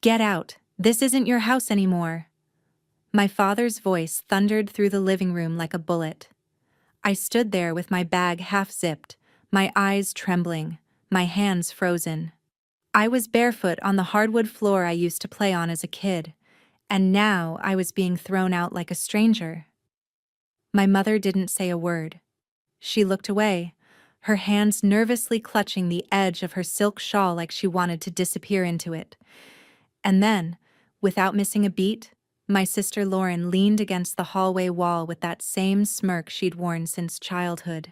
Get out. This isn't your house anymore. My father's voice thundered through the living room like a bullet. I stood there with my bag half-zipped, my eyes trembling, my hands frozen. I was barefoot on the hardwood floor I used to play on as a kid, and now I was being thrown out like a stranger. My mother didn't say a word. She looked away, her hands nervously clutching the edge of her silk shawl like she wanted to disappear into it. And then, without missing a beat, my sister Lauren leaned against the hallway wall with that same smirk she'd worn since childhood.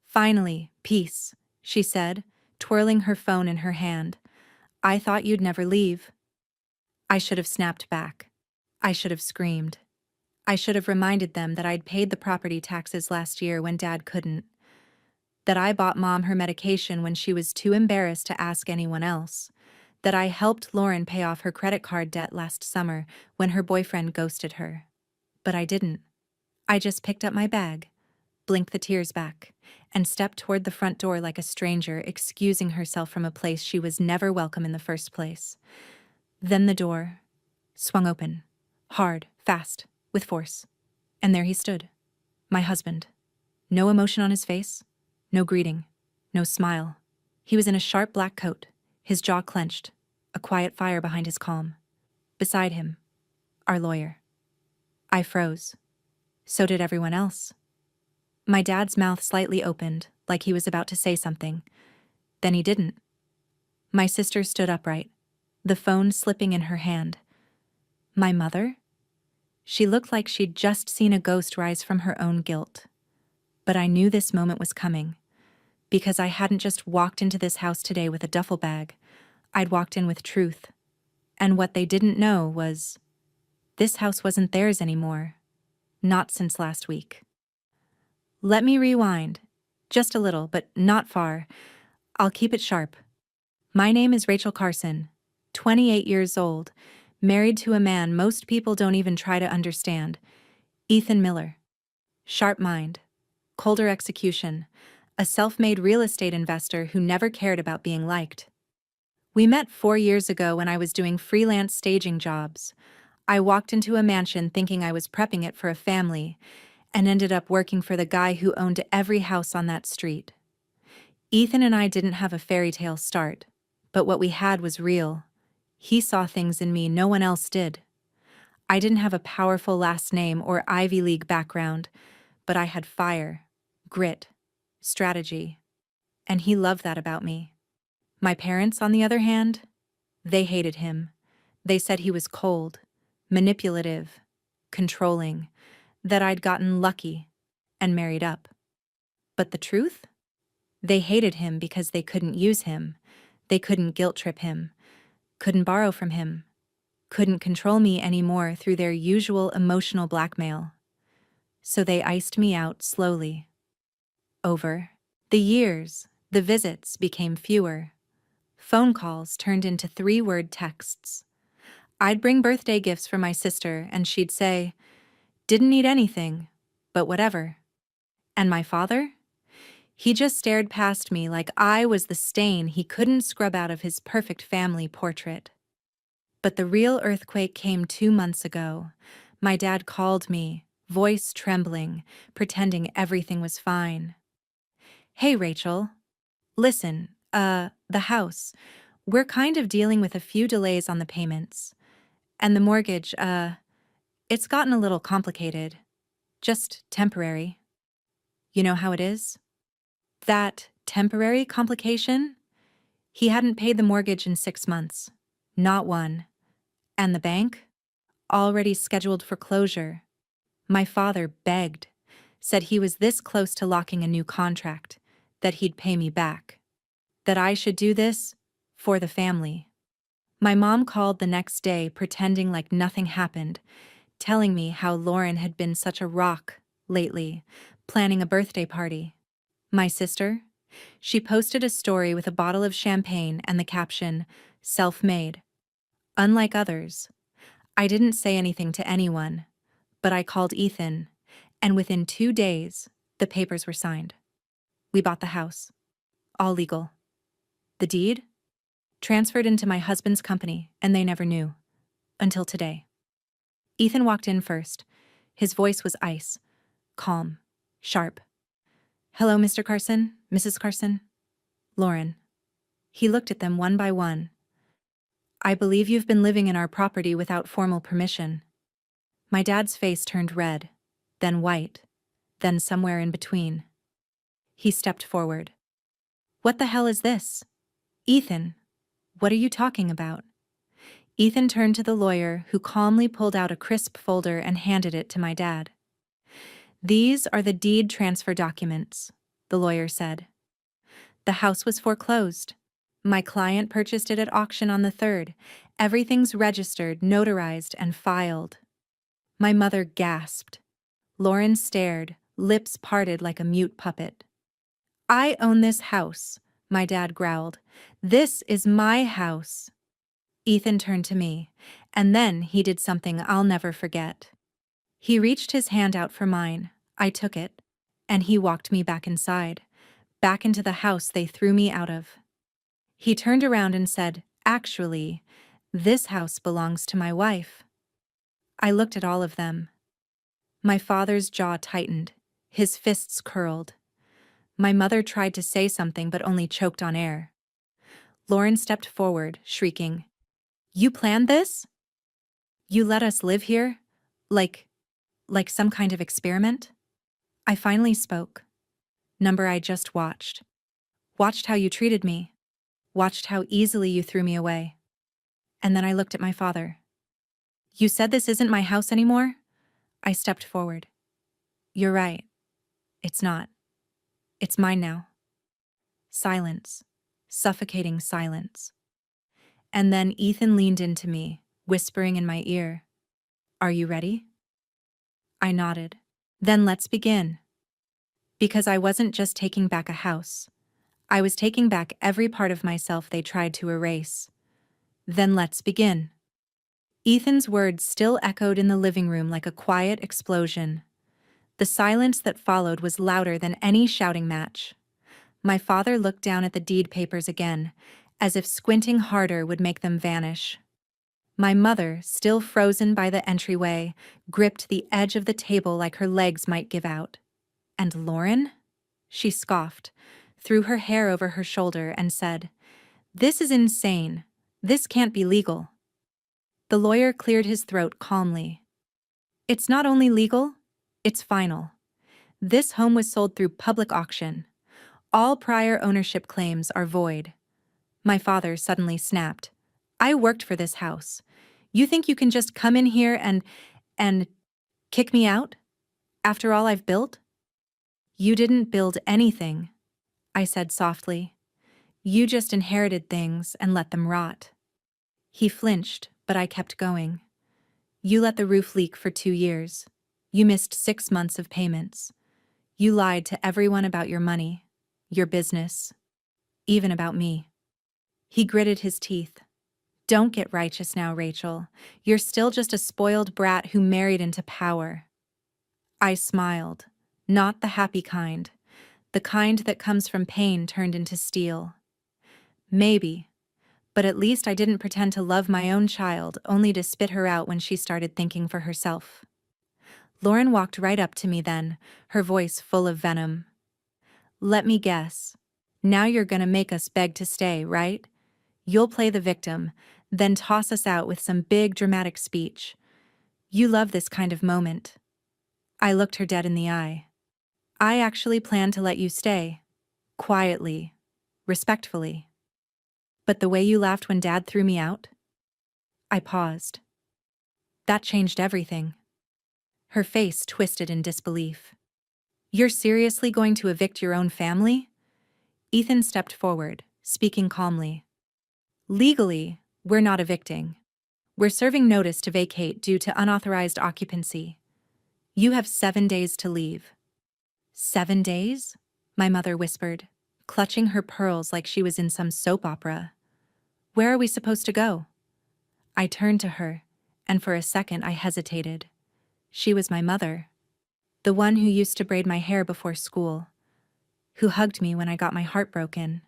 "Finally, peace," she said, twirling her phone in her hand. "I thought you'd never leave." I should have snapped back. I should have screamed. I should have reminded them that I'd paid the property taxes last year when Dad couldn't. That I bought Mom her medication when she was too embarrassed to ask anyone else. That I helped Lauren pay off her credit card debt last summer when her boyfriend ghosted her. But I didn't. I just picked up my bag, blinked the tears back, and stepped toward the front door like a stranger, excusing herself from a place she was never welcome in the first place. Then the door swung open, hard, fast, with force. And there he stood, my husband. No emotion on his face, no greeting, no smile. He was in a sharp black coat, his jaw clenched, a quiet fire behind his calm. Beside him, our lawyer. I froze. So did everyone else. My dad's mouth slightly opened, like he was about to say something. Then he didn't. My sister stood upright, the phone slipping in her hand. My mother? She looked like she'd just seen a ghost rise from her own guilt. But I knew this moment was coming, because I hadn't just walked into this house today with a duffel bag. I'd walked in with truth. And what they didn't know was, this house wasn't theirs anymore. Not since last week. Let me rewind. Just a little, but not far. I'll keep it sharp. My name is Rachel Carson, 28 years old, married to a man most people don't even try to understand, Ethan Miller. Sharp mind, colder execution, a self-made real estate investor who never cared about being liked. We met 4 years ago when I was doing freelance staging jobs. I walked into a mansion thinking I was prepping it for a family, and ended up working for the guy who owned every house on that street. Ethan and I didn't have a fairy tale start, but what we had was real. He saw things in me no one else did. I didn't have a powerful last name or Ivy League background, but I had fire, grit, strategy, and he loved that about me. My parents, on the other hand, they hated him. They said he was cold, manipulative, controlling, that I'd gotten lucky and married up. But the truth? They hated him because they couldn't use him, they couldn't guilt-trip him, couldn't borrow from him, couldn't control me anymore through their usual emotional blackmail. So they iced me out slowly. Over the years, the visits became fewer. Phone calls turned into 3-word texts. I'd bring birthday gifts for my sister, and she'd say, "Didn't need anything, but whatever." And my father? He just stared past me like I was the stain he couldn't scrub out of his perfect family portrait. But the real earthquake came 2 months ago. My dad called me, voice trembling, pretending everything was fine. "Hey, Rachel. Listen, the house. We're kind of dealing with a few delays on the payments. And the mortgage, it's gotten a little complicated. Just temporary. You know how it is?" That temporary complication? He hadn't paid the mortgage in 6 months. Not one. And the bank? Already scheduled for closure. My father begged, said he was this close to locking a new contract, that he'd pay me back. That I should do this for the family. My mom called the next day pretending like nothing happened, telling me how Lauren had been such a rock lately, planning a birthday party. My sister? She posted a story with a bottle of champagne and the caption, "Self-made." Unlike others, I didn't say anything to anyone, but I called Ethan, and within 2 days, the papers were signed. We bought the house. All legal. The deed? Transferred into my husband's company, and they never knew. Until today. Ethan walked in first. His voice was ice. Calm. Sharp. Hello, Mr. Carson, Mrs. Carson. Lauren. He looked at them one by one. I believe you've been living in our property without formal permission. My dad's face turned red, then white, then somewhere in between. He stepped forward. What the hell is this? Ethan, what are you talking about? Ethan turned to the lawyer, who calmly pulled out a crisp folder and handed it to my dad. These are the deed transfer documents, the lawyer said. The house was foreclosed. My client purchased it at auction on the 3rd. Everything's registered, notarized, and filed. My mother gasped. Lauren stared, lips parted like a mute puppet. I own this house, my dad growled. This is my house. Ethan turned to me, and then he did something I'll never forget. He reached his hand out for mine. I took it, and he walked me back inside, back into the house they threw me out of. He turned around and said, Actually, this house belongs to my wife. I looked at all of them. My father's jaw tightened, his fists curled. My mother tried to say something but only choked on air. Lauren stepped forward, shrieking, You planned this? You let us live here? Like some kind of experiment? I finally spoke. Number I just watched. Watched how you treated me. Watched how easily you threw me away. And then I looked at my father. You said this isn't my house anymore? I stepped forward. You're right. It's not. It's mine now. Silence. Suffocating silence. And then Ethan leaned into me, whispering in my ear, Are you ready? I nodded. Then let's begin. Because I wasn't just taking back a house. I was taking back every part of myself they tried to erase. Then let's begin. Ethan's words still echoed in the living room like a quiet explosion. The silence that followed was louder than any shouting match. My father looked down at the deed papers again, as if squinting harder would make them vanish. My mother, still frozen by the entryway, gripped the edge of the table like her legs might give out. And Lauren? She scoffed, threw her hair over her shoulder, and said, This is insane. This can't be legal. The lawyer cleared his throat calmly. It's not only legal, it's final. This home was sold through public auction. All prior ownership claims are void. My father suddenly snapped. I worked for this house. You think you can just come in here and kick me out? After all I've built? You didn't build anything, I said softly. You just inherited things and let them rot. He flinched, but I kept going. You let the roof leak for 2 years. You missed 6 months of payments. You lied to everyone about your money, your business, even about me. He gritted his teeth. Don't get righteous now, Rachel. You're still just a spoiled brat who married into power. I smiled, not the happy kind, the kind that comes from pain turned into steel. Maybe, but at least I didn't pretend to love my own child only to spit her out when she started thinking for herself. Lauren walked right up to me then, her voice full of venom. Let me guess. Now you're gonna make us beg to stay, right? You'll play the victim, then toss us out with some big dramatic speech. You love this kind of moment. I looked her dead in the eye. I actually plan to let you stay. Quietly. Respectfully. But the way you laughed when Dad threw me out? I paused. That changed everything. Her face twisted in disbelief. You're seriously going to evict your own family? Ethan stepped forward, speaking calmly. Legally, we're not evicting. We're serving notice to vacate due to unauthorized occupancy. You have 7 days to leave. 7 days? My mother whispered, clutching her pearls like she was in some soap opera. Where are we supposed to go? I turned to her, and for a second I hesitated. She was my mother, the one who used to braid my hair before school, who hugged me when I got my heart broken.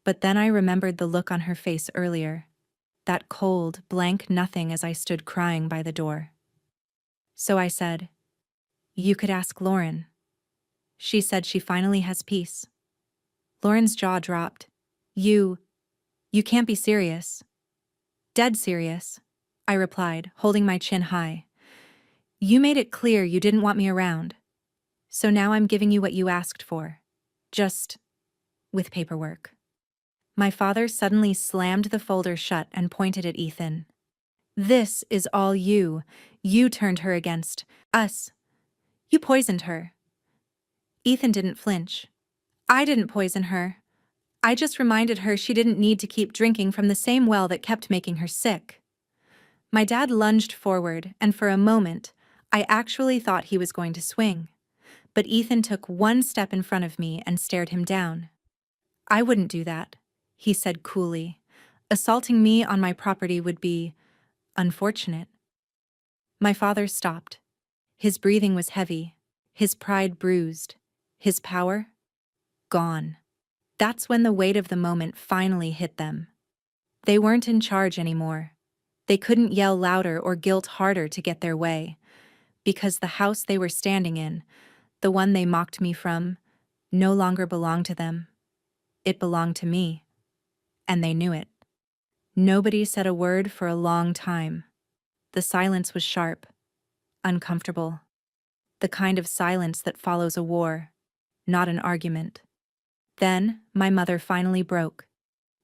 But then I remembered the look on her face earlier, that cold, blank nothing as I stood crying by the door. So I said, "You could ask Lauren." She said she finally has peace. Lauren's jaw dropped. You can't be serious." "Dead serious," I replied, holding my chin high. "You made it clear you didn't want me around. So now I'm giving you what you asked for. Just with paperwork." My father suddenly slammed the folder shut and pointed at Ethan. "This is all you. You turned her against us. You poisoned her." Ethan didn't flinch. "I didn't poison her. I just reminded her she didn't need to keep drinking from the same well that kept making her sick." My dad lunged forward, and for a moment, I actually thought he was going to swing. But Ethan took one step in front of me and stared him down. "I wouldn't do that," he said coolly. "Assaulting me on my property would be unfortunate." My father stopped. His breathing was heavy, his pride bruised, his power gone. That's when the weight of the moment finally hit them. They weren't in charge anymore. They couldn't yell louder or guilt harder to get their way, because the house they were standing in, the one they mocked me from, no longer belonged to them. It belonged to me, and they knew it. Nobody said a word for a long time. The silence was sharp, uncomfortable. The kind of silence that follows a war, not an argument. Then, my mother finally broke.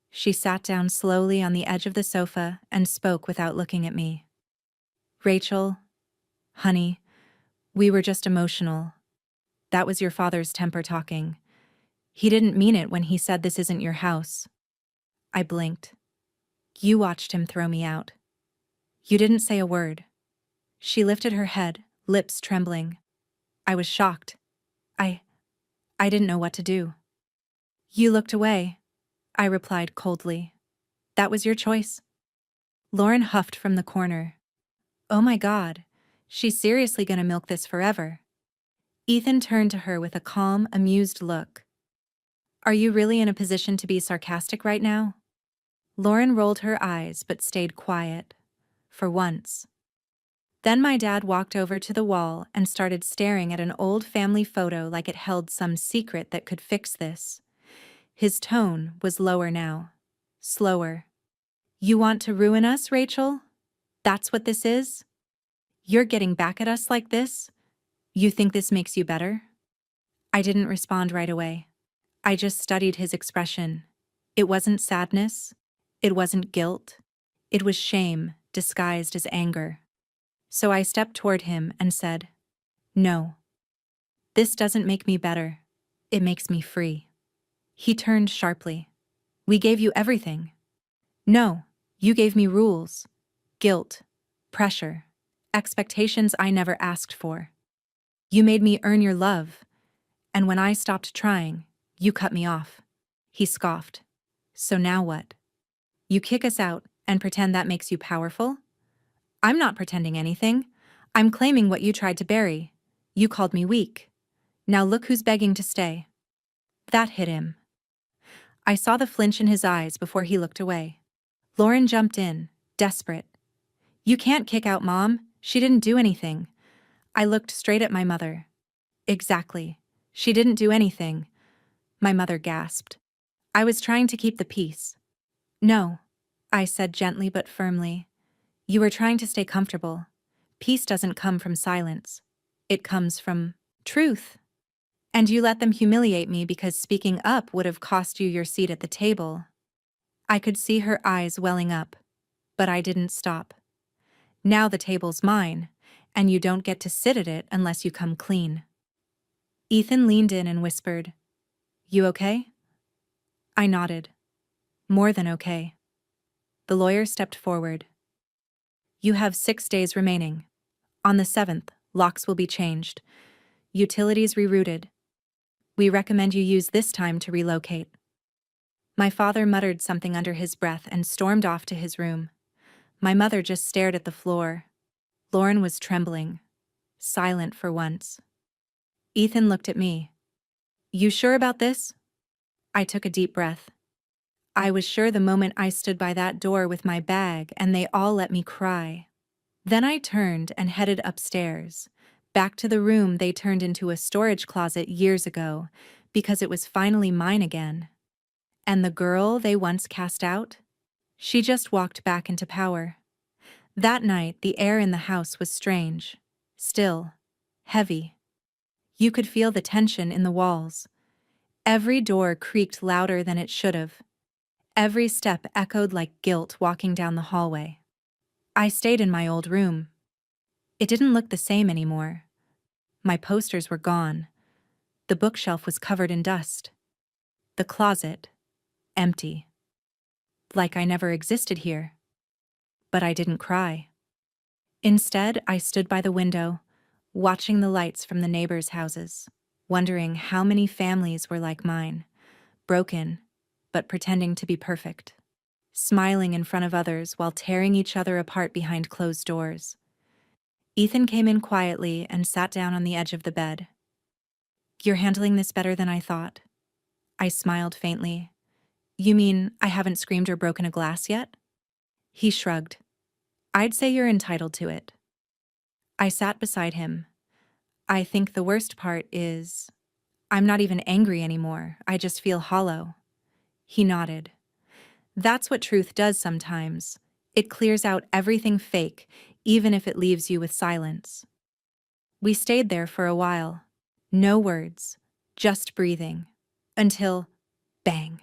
She sat down slowly on the edge of the sofa and spoke without looking at me. "Rachel, honey, we were just emotional. That was your father's temper talking. He didn't mean it when he said this isn't your house." I blinked. "You watched him throw me out. You didn't say a word." She lifted her head, lips trembling. I was shocked. I didn't know what to do." "You looked away," I replied coldly. "That was your choice." Lauren huffed from the corner. "Oh my God, she's seriously gonna milk this forever." Ethan turned to her with a calm, amused look. "Are you really in a position to be sarcastic right now?" Lauren rolled her eyes but stayed quiet. For once. Then my dad walked over to the wall and started staring at an old family photo like it held some secret that could fix this. His tone was lower now. Slower. "You want to ruin us, Rachel? That's what this is? You're getting back at us like this? You think this makes you better?" I didn't respond right away. I just studied his expression. It wasn't sadness. It wasn't guilt. It was shame disguised as anger. So I stepped toward him and said, "No. This doesn't make me better. It makes me free." He turned sharply. "We gave you everything." "No, you gave me rules, guilt, pressure, expectations I never asked for. You made me earn your love, and when I stopped trying, you cut me off." He scoffed. "So now what? You kick us out and pretend that makes you powerful?" "I'm not pretending anything. I'm claiming what you tried to bury. You called me weak. Now look who's begging to stay." That hit him. I saw the flinch in his eyes before he looked away. Lauren jumped in, desperate. "You can't kick out Mom. She didn't do anything." I looked straight at my mother. "Exactly. She didn't do anything." My mother gasped. "I was trying to keep the peace." "No," I said gently but firmly. "You were trying to stay comfortable. Peace doesn't come from silence. It comes from truth. And you let them humiliate me because speaking up would have cost you your seat at the table." I could see her eyes welling up, but I didn't stop. "Now the table's mine, and you don't get to sit at it unless you come clean." Ethan leaned in and whispered, "You okay?" I nodded. "More than okay." The lawyer stepped forward. "You have 6 days remaining. On the 7th, locks will be changed. Utilities rerouted. We recommend you use this time to relocate." My father muttered something under his breath and stormed off to his room. My mother just stared at the floor. Lauren was trembling, silent for once. Ethan looked at me. "You sure about this?" I took a deep breath. I was sure the moment I stood by that door with my bag and they all let me cry. Then I turned and headed upstairs, back to the room they turned into a storage closet years ago, because it was finally mine again. And the girl they once cast out? She just walked back into power. That night, the air in the house was strange, still, heavy. You could feel the tension in the walls. Every door creaked louder than it should have. Every step echoed like guilt walking down the hallway. I stayed in my old room. It didn't look the same anymore. My posters were gone. The bookshelf was covered in dust. The closet, empty. Like I never existed here. But I didn't cry. Instead, I stood by the window, watching the lights from the neighbors' houses, wondering how many families were like mine, broken, but pretending to be perfect, smiling in front of others while tearing each other apart behind closed doors. Ethan came in quietly and sat down on the edge of the bed. "You're handling this better than I thought." I smiled faintly. "You mean I haven't screamed or broken a glass yet?" He shrugged. "I'd say you're entitled to it." I sat beside him. "I think the worst part is, I'm not even angry anymore. I just feel hollow." He nodded. "That's what truth does sometimes. It clears out everything fake, even if it leaves you with silence." We stayed there for a while. No words, just breathing. Until, bang.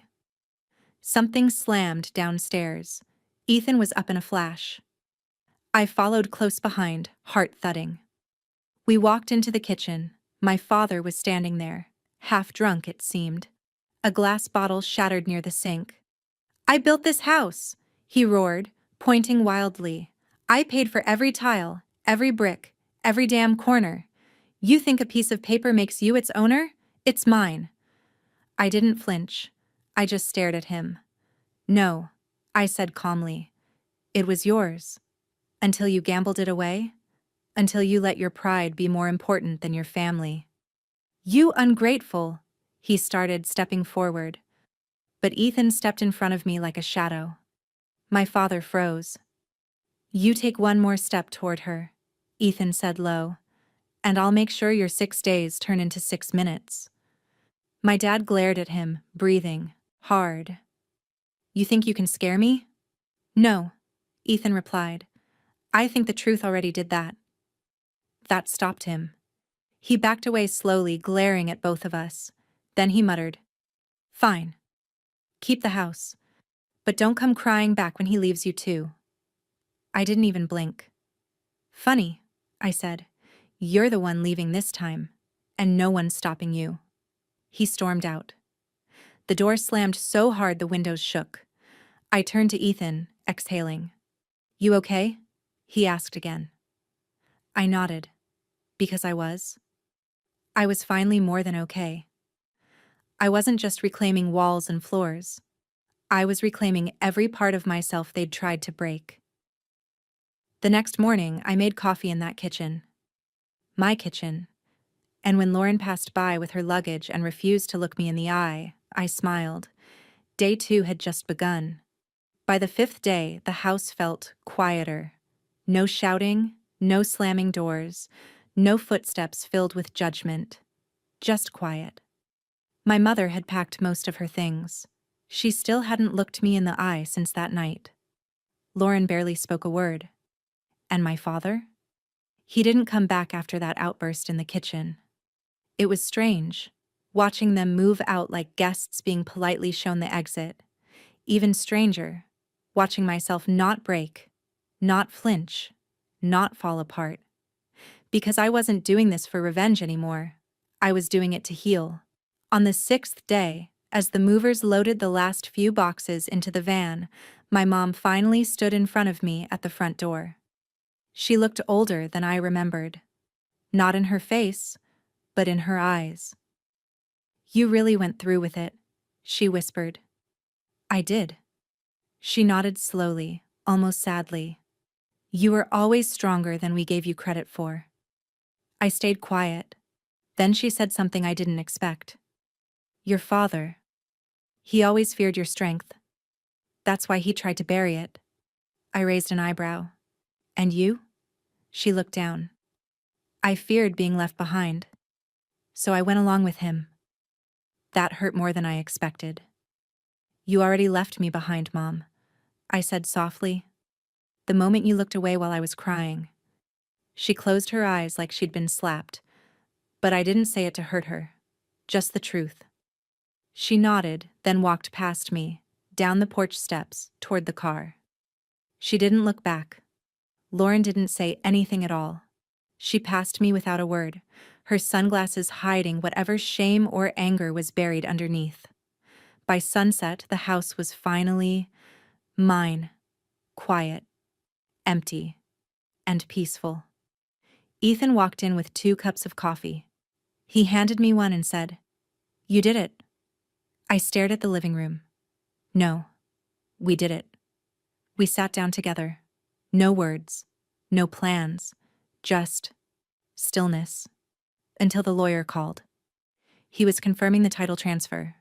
Something slammed downstairs. Ethan was up in a flash. I followed close behind, heart thudding. We walked into the kitchen. My father was standing there, half drunk it seemed. A glass bottle shattered near the sink. "I built this house," he roared, pointing wildly. "I paid for every tile, every brick, every damn corner. You think a piece of paper makes you its owner? It's mine." I didn't flinch. I just stared at him. "No," I said calmly. "It was yours. Until you gambled it away. Until you let your pride be more important than your family." "You ungrateful," he started, stepping forward. But Ethan stepped in front of me like a shadow. My father froze. "You take one more step toward her," Ethan said low, "and I'll make sure your 6 days turn into 6 minutes." My dad glared at him, breathing hard. "You think you can scare me?" "No," Ethan replied. "I think the truth already did that." That stopped him. He backed away slowly, glaring at both of us. Then he muttered, "Fine. Keep the house. But don't come crying back when he leaves you too." I didn't even blink. "Funny," I said. "You're the one leaving this time, and no one's stopping you." He stormed out. The door slammed so hard the windows shook. I turned to Ethan, exhaling. "You okay?" he asked again. I nodded. Because I was. I was finally more than okay. I wasn't just reclaiming walls and floors. I was reclaiming every part of myself they'd tried to break. The next morning, I made coffee in that kitchen. My kitchen. And when Lauren passed by with her luggage and refused to look me in the eye, I smiled. Day 2 had just begun. By the 5th day, the house felt quieter. No shouting, no slamming doors, no footsteps filled with judgment. Just quiet. My mother had packed most of her things. She still hadn't looked me in the eye since that night. Lauren barely spoke a word. And my father? He didn't come back after that outburst in the kitchen. It was strange, watching them move out like guests being politely shown the exit. Even stranger, watching myself not break, not flinch, not fall apart. Because I wasn't doing this for revenge anymore. I was doing it to heal. On the 6th day, as the movers loaded the last few boxes into the van, my mom finally stood in front of me at the front door. She looked older than I remembered. Not in her face, but in her eyes. "You really went through with it," she whispered. "I did." She nodded slowly, almost sadly. "You were always stronger than we gave you credit for." I stayed quiet. Then she said something I didn't expect. "Your father. He always feared your strength." That's why he tried to bury it. I raised an eyebrow. And you? She looked down. I feared being left behind. So I went along with him. That hurt more than I expected. You already left me behind, Mom, I said softly. The moment you looked away while I was crying. She closed her eyes like she'd been slapped, but I didn't say it to hurt her. Just the truth. She nodded, then walked past me, down the porch steps, toward the car. She didn't look back. Lauren didn't say anything at all. She passed me without a word, her sunglasses hiding whatever shame or anger was buried underneath. By sunset, the house was finally mine, quiet, empty, and peaceful. Ethan walked in with 2 cups of coffee. He handed me one and said, "You did it." I stared at the living room. No, we did it. We sat down together. No words, no plans, just stillness. Until the lawyer called. He was confirming the title transfer,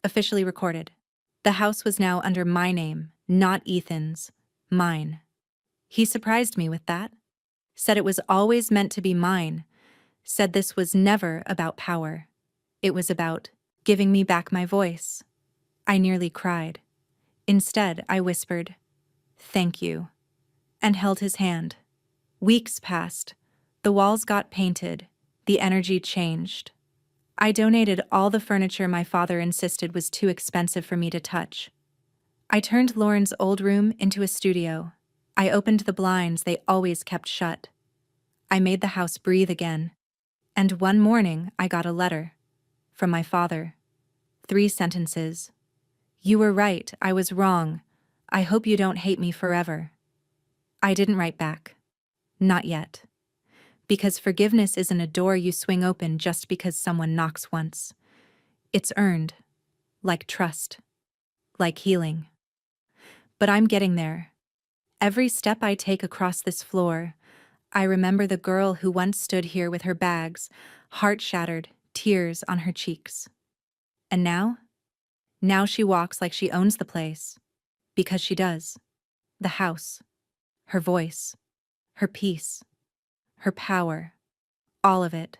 officially recorded. The house was now under my name, not Ethan's, mine. He surprised me with that. Said it was always meant to be mine. Said this was never about power. It was about giving me back my voice. I nearly cried. Instead, I whispered, "Thank you," and held his hand. Weeks passed. The walls got painted. The energy changed. I donated all the furniture my father insisted was too expensive for me to touch. I turned Lauren's old room into a studio. I opened the blinds they always kept shut. I made the house breathe again. And one morning, I got a letter. From my father. 3 sentences. "You were right, I was wrong. I hope you don't hate me forever." I didn't write back. Not yet. Because forgiveness isn't a door you swing open just because someone knocks once. It's earned. Like trust. Like healing. But I'm getting there. Every step I take across this floor, I remember the girl who once stood here with her bags, heart shattered, tears on her cheeks. And now? Now she walks like she owns the place. Because she does. The house. Her voice. Her peace. Her power. All of it.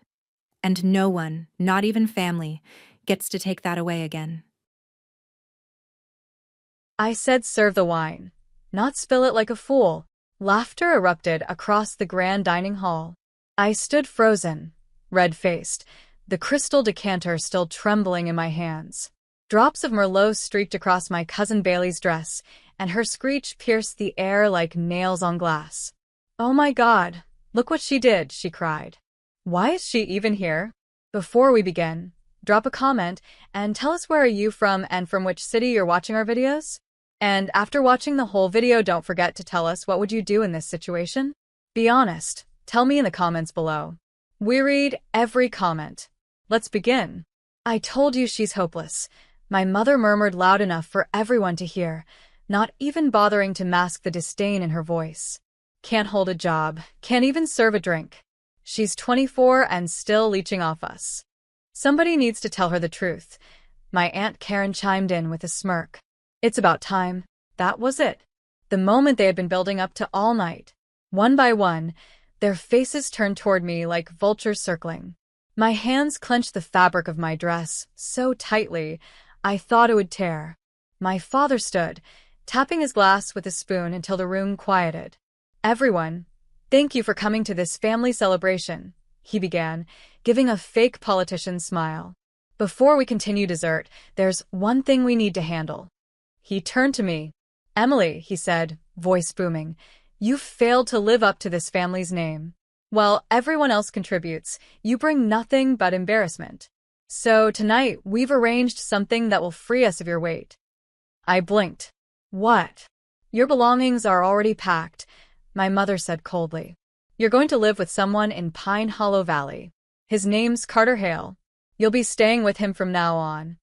And no one, not even family, gets to take that away again. I said serve the wine, not spill it like a fool. Laughter erupted across the grand dining hall. I stood frozen, red-faced, the crystal decanter still trembling in my hands. Drops of Merlot streaked across my cousin Bailey's dress, and her screech pierced the air like nails on glass. "Oh my God, look what she did," she cried. "Why is she even here?" Before we begin, drop a comment and tell us where are you from and from which city you're watching our videos? And after watching the whole video, don't forget to tell us what would you do in this situation? Be honest. Tell me in the comments below. We read every comment. Let's begin. "I told you she's hopeless," my mother murmured loud enough for everyone to hear, not even bothering to mask the disdain in her voice. "Can't hold a job, can't even serve a drink. She's 24 and still leeching off us. Somebody needs to tell her the truth." My Aunt Karen chimed in with a smirk. It's about time. That was it. The moment they had been building up to all night. One by one, their faces turned toward me like vultures circling. My hands clenched the fabric of my dress so tightly, I thought it would tear. My father stood, tapping his glass with a spoon until the room quieted. "Everyone, thank you for coming to this family celebration," he began, giving a fake politician smile. "Before we continue dessert, there's one thing we need to handle." He turned to me. "Emily," he said, voice booming, "you've failed to live up to this family's name. While everyone else contributes, you bring nothing but embarrassment. So tonight, we've arranged something that will free us of your weight." I blinked. "What?" "Your belongings are already packed," my mother said coldly. "You're going to live with someone in Pine Hollow Valley. His name's Carter Hale. You'll be staying with him from now on."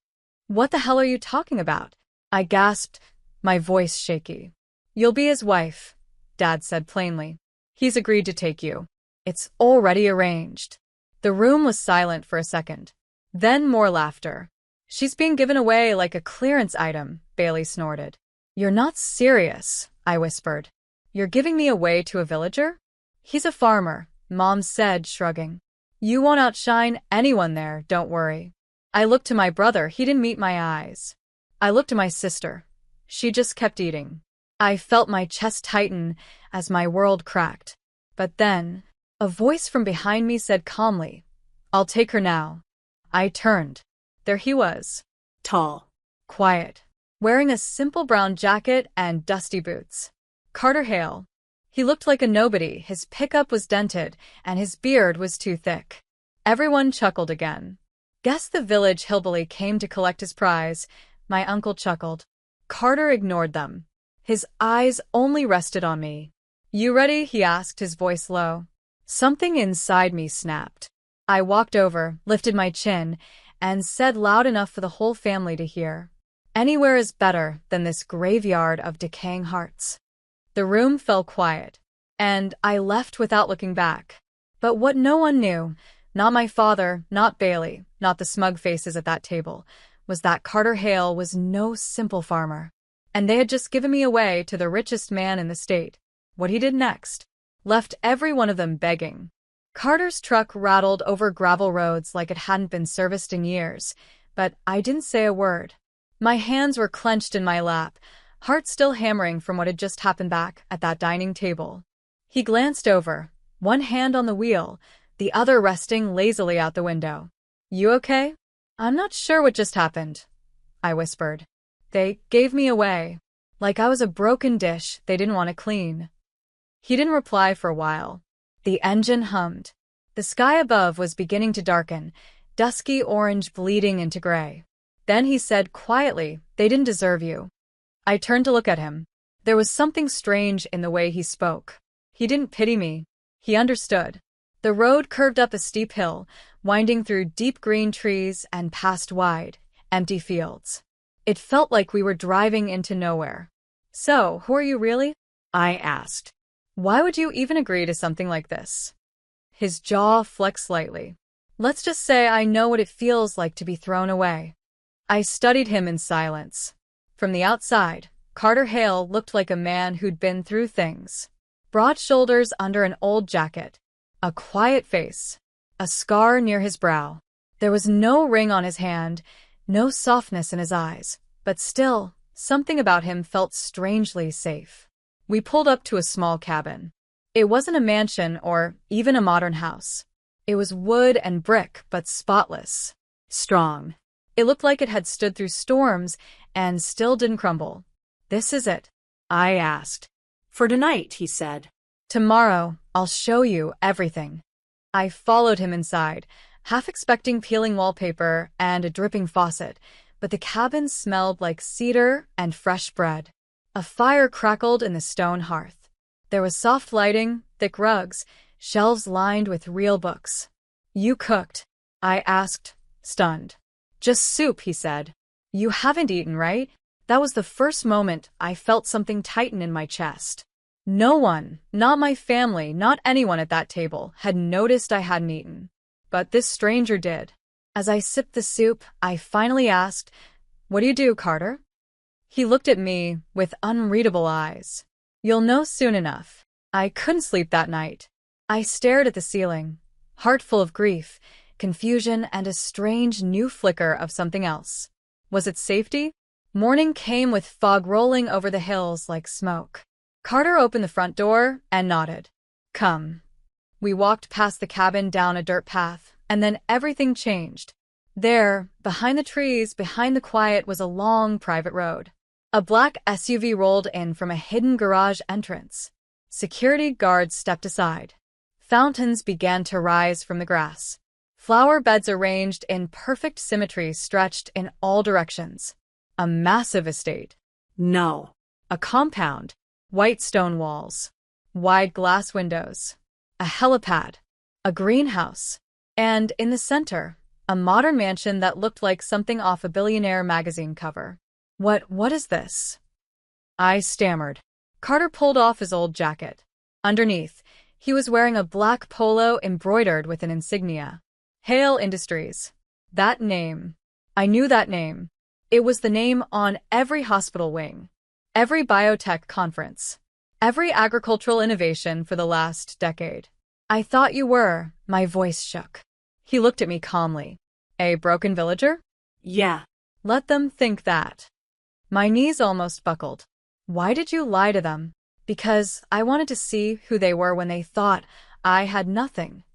"What the hell are you talking about?" I gasped, my voice shaky. "You'll be his wife," Dad said plainly. "He's agreed to take you. It's already arranged." The room was silent for a second. Then more laughter. "She's being given away like a clearance item," Bailey snorted. "You're not serious," I whispered. "You're giving me away to a villager?" "He's a farmer," Mom said, shrugging. "You won't outshine anyone there, don't worry." I looked to my brother, he didn't meet my eyes. I looked to my sister. She just kept eating. I felt my chest tighten as my world cracked. But then, a voice from behind me said calmly, "I'll take her now." I turned. There he was. Tall. Quiet. Wearing a simple brown jacket and dusty boots. Carter Hale. He looked like a nobody, his pickup was dented, and his beard was too thick. Everyone chuckled again. Guess the village hillbilly came to collect his prize, my uncle chuckled. Carter ignored them. His eyes only rested on me. "You ready?" he asked, his voice low. Something inside me snapped. I walked over, lifted my chin, and said loud enough for the whole family to hear, "Anywhere is better than this graveyard of decaying hearts." The room fell quiet, and I left without looking back. But what no one knew, not my father, not Bailey, not the smug faces at that table, was that Carter Hale was no simple farmer. And they had just given me away to the richest man in the state. What he did next left every one of them begging. Carter's truck rattled over gravel roads like it hadn't been serviced in years, but I didn't say a word. My hands were clenched in my lap, heart still hammering from what had just happened back at that dining table. He glanced over, one hand on the wheel, the other resting lazily out the window. "You okay?" "I'm not sure what just happened," I whispered. "They gave me away. Like I was a broken dish they didn't want to clean." He didn't reply for a while. The engine hummed. The sky above was beginning to darken, dusky orange bleeding into gray. Then he said quietly, "They didn't deserve you." I turned to look at him. There was something strange in the way he spoke. He didn't pity me. He understood. The road curved up a steep hill, winding through deep green trees and past wide, empty fields. It felt like we were driving into nowhere. "So, who are you really?" I asked. "Why would you even agree to something like this?" His jaw flexed slightly. "Let's just say I know what it feels like to be thrown away." I studied him in silence. From the outside, Carter Hale looked like a man who'd been through things. Broad shoulders under an old jacket. A quiet face. A scar near his brow. There was no ring on his hand, no softness in his eyes, but still, something about him felt strangely safe. We pulled up to a small cabin. It wasn't a mansion or even a modern house. It was wood and brick, but spotless. Strong. It looked like it had stood through storms and still didn't crumble. "This is it?" I asked. "For tonight," he said. "Tomorrow, I'll show you everything." I followed him inside, half expecting peeling wallpaper and a dripping faucet, but the cabin smelled like cedar and fresh bread. A fire crackled in the stone hearth. There was soft lighting, thick rugs, shelves lined with real books. "You cooked?" I asked, stunned. "Just soup," he said. "You haven't eaten, right?" That was the first moment I felt something tighten in my chest. No one, not my family, not anyone at that table, had noticed I hadn't eaten. But this stranger did. As I sipped the soup, I finally asked, "What do you do, Carter?" He looked at me with unreadable eyes. "You'll know soon enough." I couldn't sleep that night. I stared at the ceiling, heart full of grief, confusion, and a strange new flicker of something else. Was it safety? Morning came with fog rolling over the hills like smoke. Carter opened the front door and nodded. "Come." We walked past the cabin down a dirt path, and then everything changed. There, behind the trees, behind the quiet, was a long private road. A black SUV rolled in from a hidden garage entrance. Security guards stepped aside. Fountains began to rise from the grass. Flower beds arranged in perfect symmetry stretched in all directions. A massive estate. No. A compound. White stone walls. Wide glass windows. A helipad. A greenhouse. And in the center, a modern mansion that looked like something off a billionaire magazine cover. What is this?" I stammered. Carter pulled off his old jacket. Underneath, he was wearing a black polo embroidered with an insignia. Hale Industries. That name. I knew that name. It was the name on every hospital wing. Every biotech conference. Every agricultural innovation for the last decade. I thought you were. My voice shook. He looked at me calmly. A broken villager? Yeah. Let them think that. My knees almost buckled. Why did you lie to them? Because I wanted to see who they were when they thought I had nothing.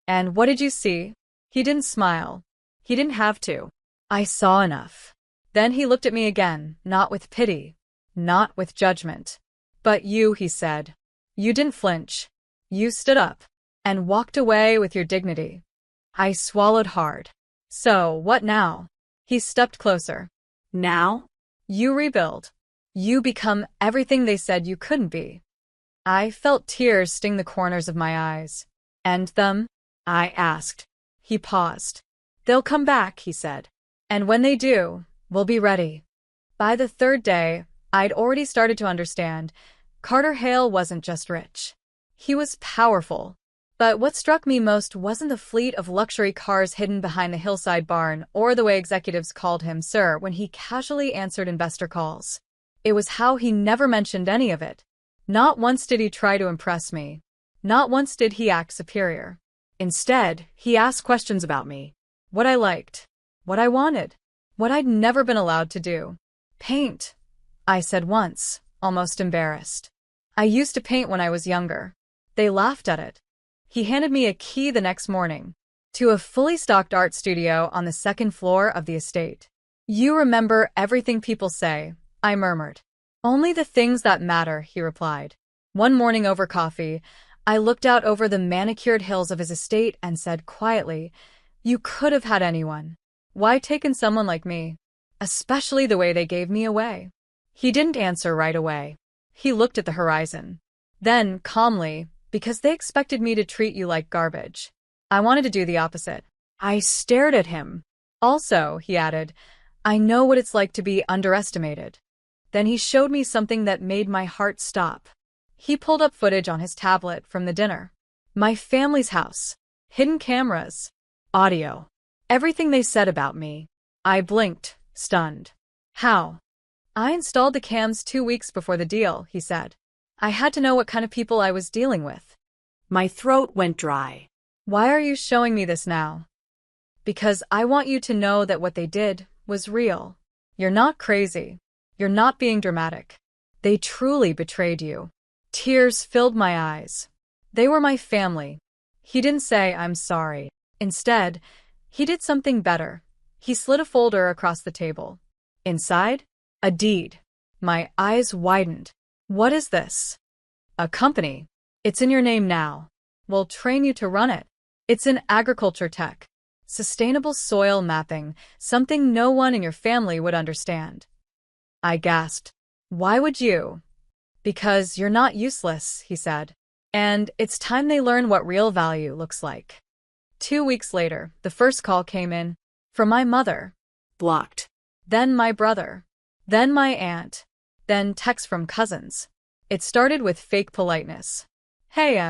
And what did you see? He didn't smile. He didn't have to. I saw enough. Then he looked at me again, not with pity, not with judgment. But you, he said. You didn't flinch. You stood up and walked away with your dignity. I swallowed hard. So, what now? He stepped closer. Now? You rebuild. You become everything they said you couldn't be. I felt tears sting the corners of my eyes. And them? I asked. He paused. They'll come back, he said. And when they do, we'll be ready. By the third day, I'd already started to understand. Carter Hale wasn't just rich. He was powerful. But what struck me most wasn't the fleet of luxury cars hidden behind the hillside barn or the way executives called him sir when he casually answered investor calls. It was how he never mentioned any of it. Not once did he try to impress me. Not once did he act superior. Instead, he asked questions about me. What I liked. What I wanted. What I'd never been allowed to do. Paint, I said once, almost embarrassed. I used to paint when I was younger. They laughed at it. He handed me a key the next morning to a fully stocked art studio on the second floor of the estate. You remember everything people say, I murmured. Only the things that matter, he replied. One morning over coffee, I looked out over the manicured hills of his estate and said quietly, you could have had anyone. Why taken someone like me? Especially the way they gave me away. He didn't answer right away. He looked at the horizon. Then, calmly, because they expected me to treat you like garbage. I wanted to do the opposite. I stared at him. Also, he added, I know what it's like to be underestimated. Then he showed me something that made my heart stop. He pulled up footage on his tablet from the dinner. My family's house. Hidden cameras. Audio. Everything they said about me. I blinked, stunned. How? I installed the cams 2 weeks before the deal, he said. I had to know what kind of people I was dealing with. My throat went dry. Why are you showing me this now? Because I want you to know that what they did was real. You're not crazy. You're not being dramatic. They truly betrayed you. Tears filled my eyes. They were my family. He didn't say, I'm sorry. Instead, he did something better. He slid a folder across the table. Inside, a deed. My eyes widened. What is this? A company. It's in your name now. We'll train you to run it. It's in agriculture tech. Sustainable soil mapping, something no one in your family would understand. I gasped. Why would you? Because you're not useless, he said. And it's time they learn what real value looks like. 2 weeks later, the first call came in. From my mother. Blocked. Then my brother. Then my aunt. Then texts from cousins. It started with fake politeness. Hey,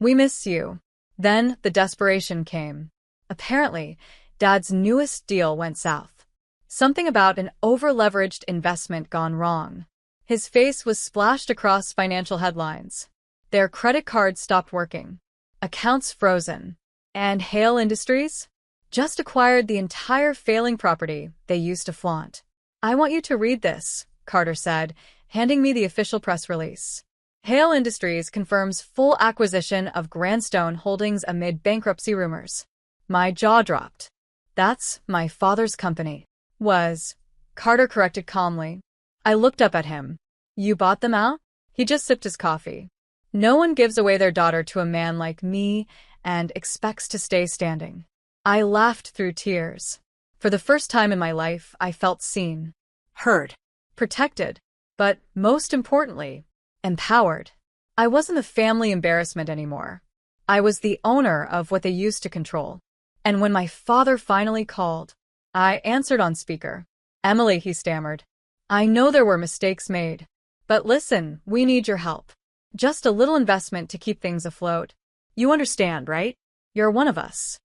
we miss you. Then the desperation came. Apparently, Dad's newest deal went south. Something about an over-leveraged investment gone wrong. His face was splashed across financial headlines. Their credit cards stopped working. Accounts frozen. And Hale Industries? Just acquired the entire failing property they used to flaunt. I want you to read this, Carter said, handing me the official press release. Hale Industries confirms full acquisition of Grandstone Holdings amid bankruptcy rumors. My jaw dropped. That's my father's company. Was. Carter corrected calmly. I looked up at him. You bought them out? He just sipped his coffee. No one gives away their daughter to a man like me and expects to stay standing. I laughed through tears. For the first time in my life, I felt seen. Heard. Protected. But most importantly, empowered. I wasn't a family embarrassment anymore. I was the owner of what they used to control. And when my father finally called, I answered on speaker. Emily, he stammered. I know there were mistakes made. But listen, we need your help. Just a little investment to keep things afloat. You understand, right? You're one of us.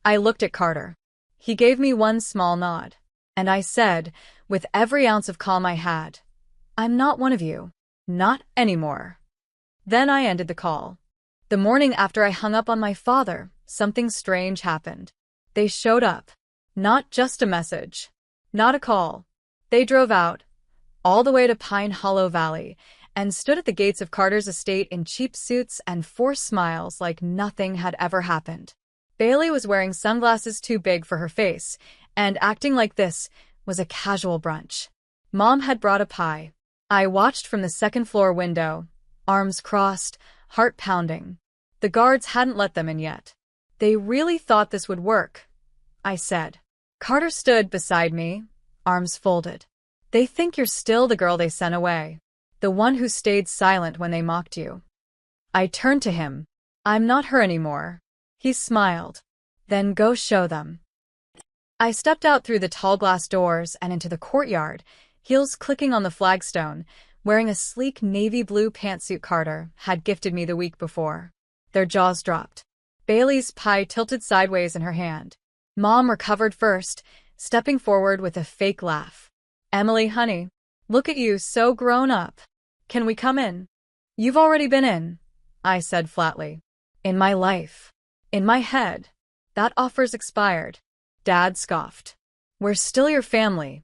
I looked at Carter. He gave me one small nod. And I said, with every ounce of calm I had, I'm not one of you. Not anymore. Then I ended the call. The morning after I hung up on my father, something strange happened. They showed up. Not just a message. Not a call. They drove out, all the way to Pine Hollow Valley, and stood at the gates of Carter's estate in cheap suits and forced smiles like nothing had ever happened. Bailey was wearing sunglasses too big for her face, and acting like this was a casual brunch. Mom had brought a pie. I watched from the second-floor window, arms crossed, heart pounding. The guards hadn't let them in yet. They really thought this would work, I said. Carter stood beside me, arms folded. They think you're still the girl they sent away, the one who stayed silent when they mocked you. I turned to him. I'm not her anymore. He smiled. Then go show them. I stepped out through the tall glass doors and into the courtyard, heels clicking on the flagstone, wearing a sleek navy blue pantsuit Carter had gifted me the week before. Their jaws dropped. Bailey's pie tilted sideways in her hand. Mom recovered first, stepping forward with a fake laugh. Emily, honey, look at you, so grown up. Can we come in? You've already been in, I said flatly. In my life. In my head. That offer's expired. Dad scoffed. We're still your family.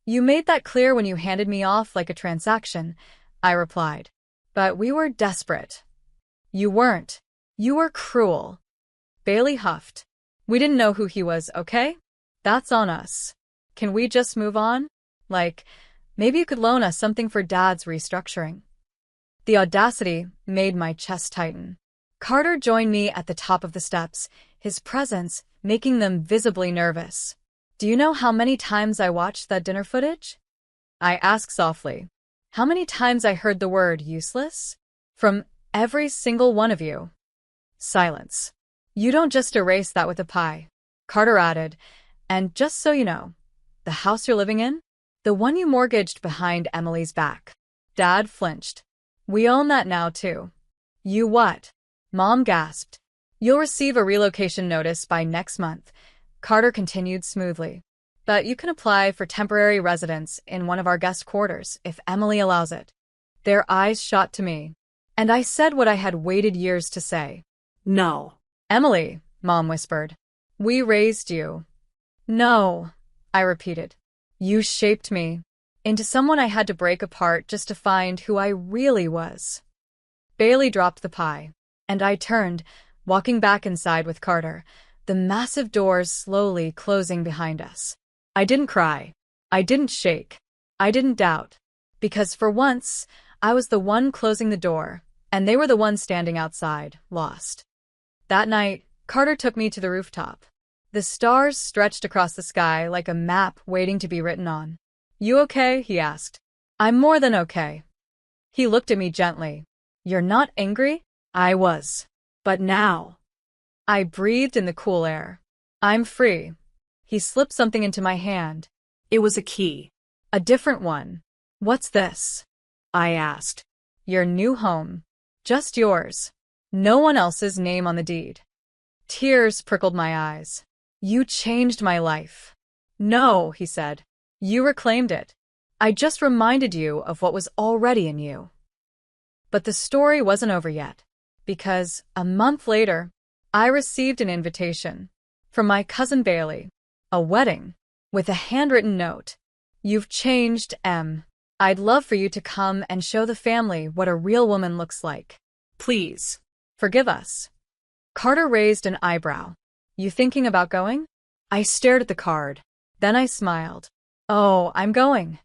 You made that clear when you handed me off like a transaction, I replied. But we were desperate. You weren't. You were cruel. Bailey huffed. We didn't know who he was, okay? That's on us. Can we just move on? Like, maybe you could loan us something for Dad's restructuring. The audacity made my chest tighten. Carter joined me at the top of the steps, his presence making them visibly nervous. Do you know how many times I watched that dinner footage? I asked softly. How many times I heard the word useless? From every single one of you. Silence. You don't just erase that with a pie, Carter added. And just so you know, the house you're living in? The one you mortgaged behind Emily's back. Dad flinched. We own that now, too. You what? Mom gasped. You'll receive a relocation notice by next month, Carter continued smoothly. But you can apply for temporary residence in one of our guest quarters if Emily allows it. Their eyes shot to me, and I said what I had waited years to say. No. Emily, Mom whispered. We raised you. No, I repeated. You shaped me into someone I had to break apart just to find who I really was. Bailey dropped the pie, and I turned, walking back inside with Carter, the massive doors slowly closing behind us. I didn't cry. I didn't shake. I didn't doubt. Because for once, I was the one closing the door, and they were the ones standing outside, lost. That night, Carter took me to the rooftop. The stars stretched across the sky like a map waiting to be written on. You okay? He asked. I'm more than okay. He looked at me gently. You're not angry? I was. But now. I breathed in the cool air. I'm free. He slipped something into my hand. It was a key. A different one. What's this? I asked. Your new home. Just yours. No one else's name on the deed. Tears prickled my eyes. You changed my life. No, he said. You reclaimed it. I just reminded you of what was already in you. But the story wasn't over yet, because a month later, I received an invitation from my cousin Bailey, a wedding, with a handwritten note. You've changed, Em. I'd love for you to come and show the family what a real woman looks like. Please. Forgive us. Carter raised an eyebrow. You thinking about going? I stared at the card. Then I smiled. Oh, I'm going.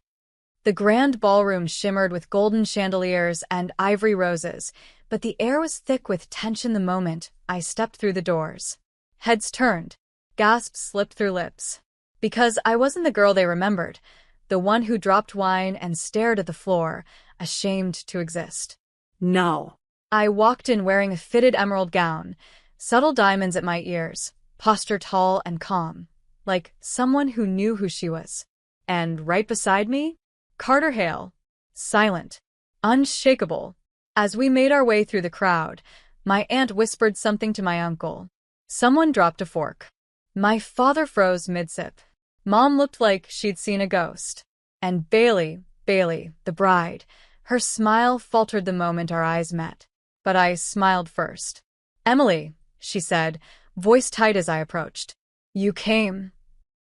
The grand ballroom shimmered with golden chandeliers and ivory roses, but the air was thick with tension the moment I stepped through the doors. Heads turned. Gasps slipped through lips. Because I wasn't the girl they remembered, the one who dropped wine and stared at the floor, ashamed to exist. No. I walked in wearing a fitted emerald gown, subtle diamonds at my ears, posture tall and calm, like someone who knew who she was. And right beside me, Carter Hale, silent, unshakable. As we made our way through the crowd, my aunt whispered something to my uncle. Someone dropped a fork. My father froze mid-sip. Mom looked like she'd seen a ghost. And Bailey, Bailey, the bride. Her smile faltered the moment our eyes met. But I smiled first. Emily, she said, voice tight as I approached. You came.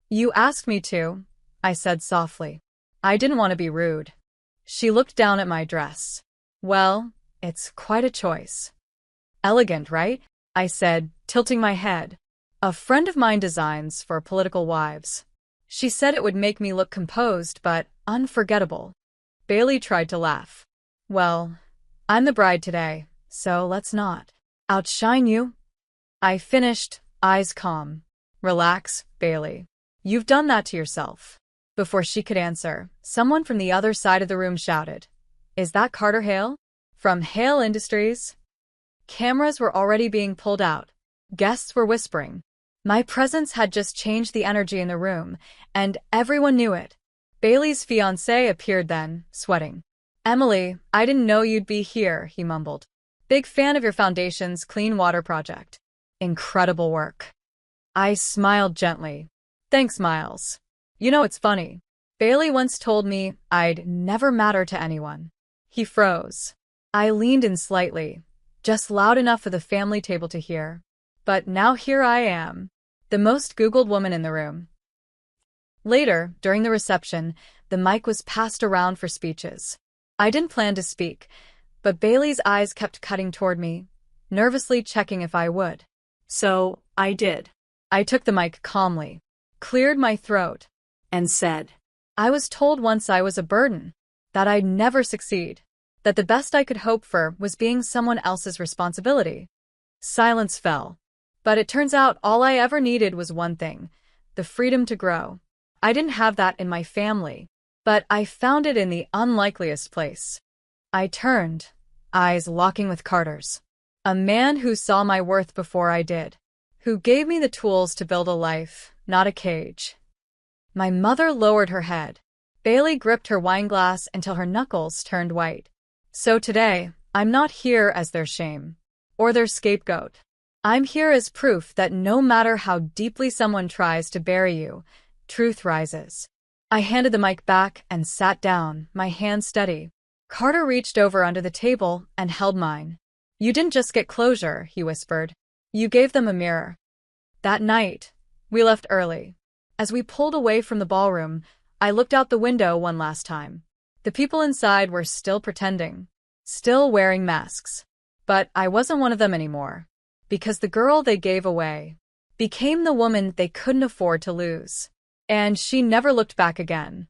You asked me to, I said softly. I didn't want to be rude. She looked down at my dress. Well, it's quite a choice. Elegant, right? I said, tilting my head. A friend of mine designs for political wives. She said it would make me look composed but unforgettable. Bailey tried to laugh. Well, I'm the bride today, so let's not outshine you. I finished, eyes calm. Relax, Bailey. You've done that to yourself. Before she could answer, someone from the other side of the room shouted, Is that Carter Hale? From Hale Industries? Cameras were already being pulled out. Guests were whispering. My presence had just changed the energy in the room, and everyone knew it. Bailey's fiancé appeared then, sweating. Emily, I didn't know you'd be here, he mumbled. Big fan of your foundation's clean water project. Incredible work. I smiled gently. Thanks, Miles. You know, it's funny. Bailey once told me I'd never matter to anyone. He froze. I leaned in slightly, just loud enough for the family table to hear. But now here I am, the most Googled woman in the room. Later, during the reception, the mic was passed around for speeches. I didn't plan to speak, but Bailey's eyes kept cutting toward me, nervously checking if I would. So, I did. I took the mic calmly, cleared my throat, And said, I was told once I was a burden, that I'd never succeed, that the best I could hope for was being someone else's responsibility. Silence fell. But it turns out all I ever needed was one thing, the freedom to grow. I didn't have that in my family, but I found it in the unlikeliest place. I turned, eyes locking with Carter's. A man who saw my worth before I did, who gave me the tools to build a life, not a cage. My mother lowered her head. Bailey gripped her wineglass until her knuckles turned white. So today, I'm not here as their shame, or their scapegoat. I'm here as proof that no matter how deeply someone tries to bury you, truth rises. I handed the mic back and sat down, my hand steady. Carter reached over under the table and held mine. You didn't just get closure, he whispered. You gave them a mirror. That night, we left early. As we pulled away from the ballroom, I looked out the window one last time. The people inside were still pretending, still wearing masks. But I wasn't one of them anymore. Because the girl they gave away became the woman they couldn't afford to lose. And she never looked back again.